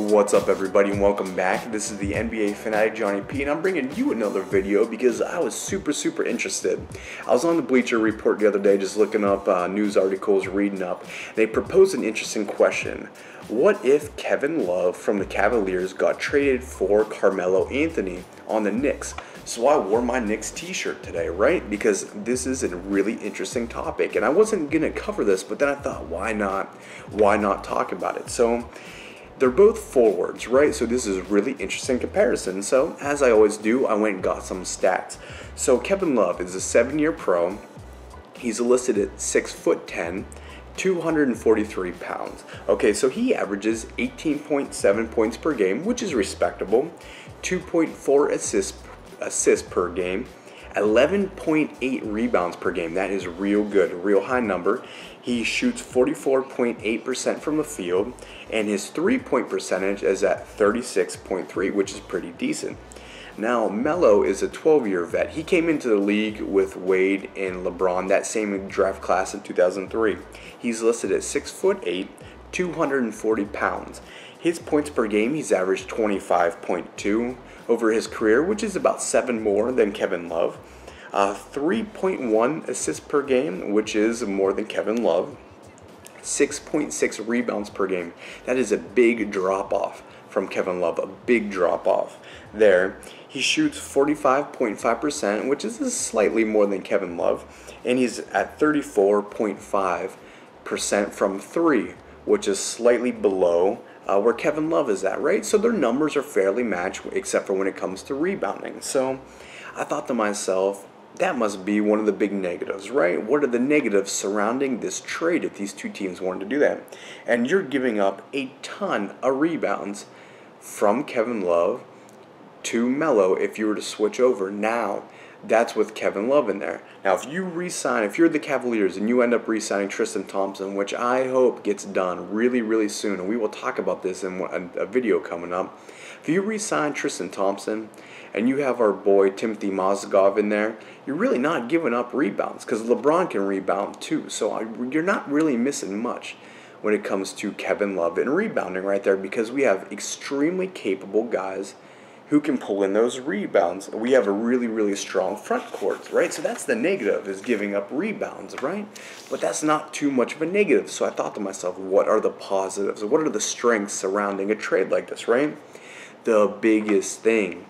What's up, everybody, and welcome back. This is the NBA Fanatic Johnny P, and I'm bringing you another video because I was super interested. I was on the Bleacher Report the other day just looking up news articles, reading up. They proposed an interesting question. What if Kevin Love from the Cavaliers got traded for Carmelo Anthony on the Knicks? So I wore my Knicks t-shirt today, right? Because this is a really interesting topic, and I wasn't going to cover this, but then I thought, why not? Why not talk about it? So they're both forwards, right? So this is a really interesting comparison. So as I always do, I went and got some stats. So Kevin Love is a 7-year pro. He's listed at 6'10", 243 pounds. Okay, so he averages 18.7 points per game, which is respectable. 2.4 assists per game. 11.8 rebounds per game. That is real good, a real high number. He shoots 44.8% from the field, and his three-point percentage is at 36.3, which is pretty decent. Now, Melo is a 12-year vet. He came into the league with Wade and LeBron, that same draft class in 2003. He's listed at 6'8", 240 pounds. His points per game, he's averaged 25.2 over his career, which is about 7 more than Kevin Love. 3.1 assists per game, which is more than Kevin Love. 6.6 rebounds per game. That is a big drop-off from Kevin Love, a big drop-off there. He shoots 45.5%, which is slightly more than Kevin Love, and he's at 34.5% from 3, which is slightly below where Kevin Love is at, right? So their numbers are fairly matched, except for when it comes to rebounding. So I thought to myself, that must be one of the big negatives, right? What are the negatives surrounding this trade if these two teams wanted to do that? And you're giving up a ton of rebounds from Kevin Love to Melo if you were to switch over. Now, that's with Kevin Love in there. Now, if you re-sign, if you're the Cavaliers and you end up re-signing Tristan Thompson, which I hope gets done really soon, and we will talk about this in a video coming up. If you re-sign Tristan Thompson and you have our boy Timothy Mozgov in there, you're really not giving up rebounds because LeBron can rebound too. So you're not really missing much when it comes to Kevin Love and rebounding right there, because we have extremely capable guys who can pull in those rebounds. We have a really strong front court, right? So that's the negative, is giving up rebounds, right? But that's not too much of a negative. So I thought to myself, what are the positives? What are the strengths surrounding a trade like this, right? The biggest thing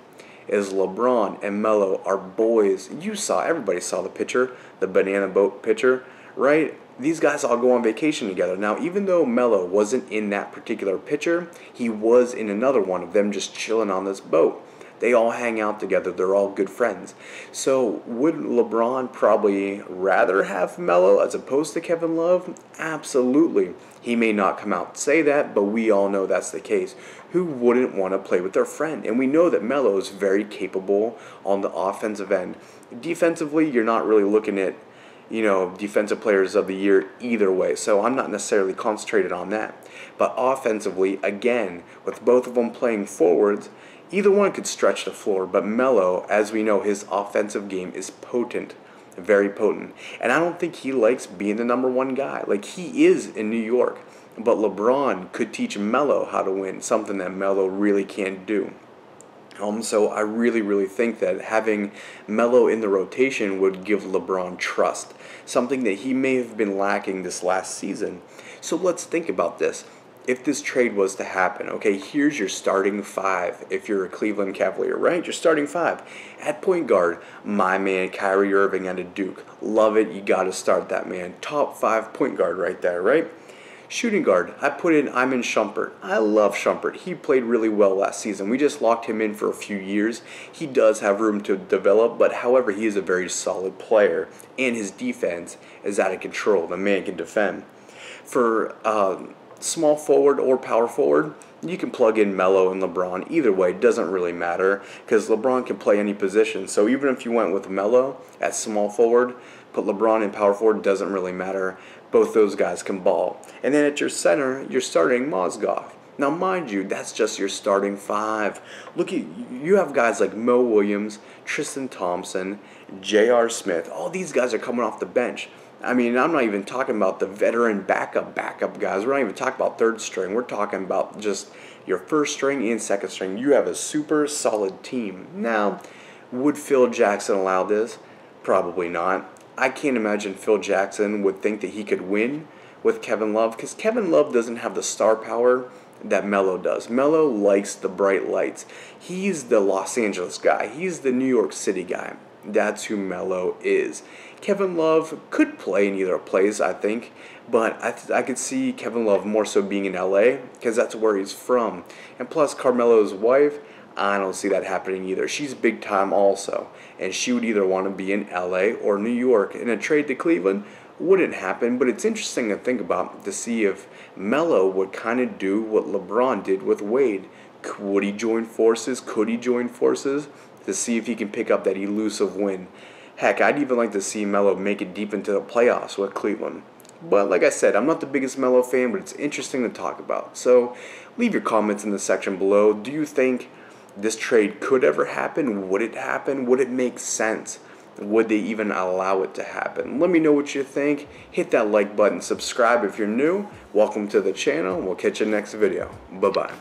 is LeBron and Melo are boys. Everybody saw the picture, the banana boat picture, right? These guys all go on vacation together. Now, even though Melo wasn't in that particular picture, he was in another one of them just chilling on this boat. They all hang out together. They're all good friends. So would LeBron probably rather have Melo as opposed to Kevin Love? Absolutely. He may not come out and say that, but we all know that's the case. Who wouldn't want to play with their friend? And we know that Melo is very capable on the offensive end. Defensively, you're not really looking at defensive players of the year either way. So I'm not necessarily concentrated on that. But offensively, again, with both of them playing forwards, either one could stretch the floor. But Melo, as we know, his offensive game is potent, very potent. And I don't think he likes being the #1 guy. Like he is in New York. But LeBron could teach Melo how to win, something that Melo really can't do. So I really think that having Melo in the rotation would give LeBron trust, something that he may have been lacking this last season. So let's think about this. If this trade was to happen, okay, here's your starting 5 if you're a Cleveland Cavalier, right? Your starting 5. At point guard, my man Kyrie Irving out of Duke. Love it, you got to start that man. Top 5 point guard right there, right? Shooting guard, I put in Iman Shumpert. I love Shumpert. He played really well last season. We just locked him in for a few years. He does have room to develop, but however, he is a very solid player, and his defense is out of control. The man can defend. For small forward or power forward, you can plug in Melo and LeBron. Either way, it doesn't really matter because LeBron can play any position. So even if you went with Melo at small forward, put LeBron in power forward, doesn't really matter. Both those guys can ball. And then at your center, you're starting Mozgov. Now, mind you, that's just your starting 5. Look at, you have guys like Mo Williams, Tristan Thompson, J.R. Smith. All these guys are coming off the bench. I mean, I'm not even talking about the veteran backup guys. We're not even talking about third string. We're talking about just your first string and second string. You have a super solid team. Now, would Phil Jackson allow this? Probably not. I can't imagine Phil Jackson would think that he could win with Kevin Love because Kevin Love doesn't have the star power that Melo does. Melo likes the bright lights. He's the Los Angeles guy. He's the New York City guy. That's who Melo is. Kevin Love could play in either place, I think, but I could see Kevin Love more so being in LA because that's where he's from. And plus, Carmelo's wife, I don't see that happening either. She's big time also, and she would either want to be in LA or New York. And a trade to Cleveland wouldn't happen, but it's interesting to think about to see if Melo would kind of do what LeBron did with Wade. Would he join forces? Could he join forces to see if he can pick up that elusive win? Heck, I'd even like to see Melo make it deep into the playoffs with Cleveland. But like I said, I'm not the biggest Melo fan, but it's interesting to talk about. So leave your comments in the section below. Do you think this trade could ever happen? Would it happen? Would it make sense? Would they even allow it to happen? Let me know what you think. Hit that like button. Subscribe if you're new. Welcome to the channel. We'll catch you next video. Bye-bye.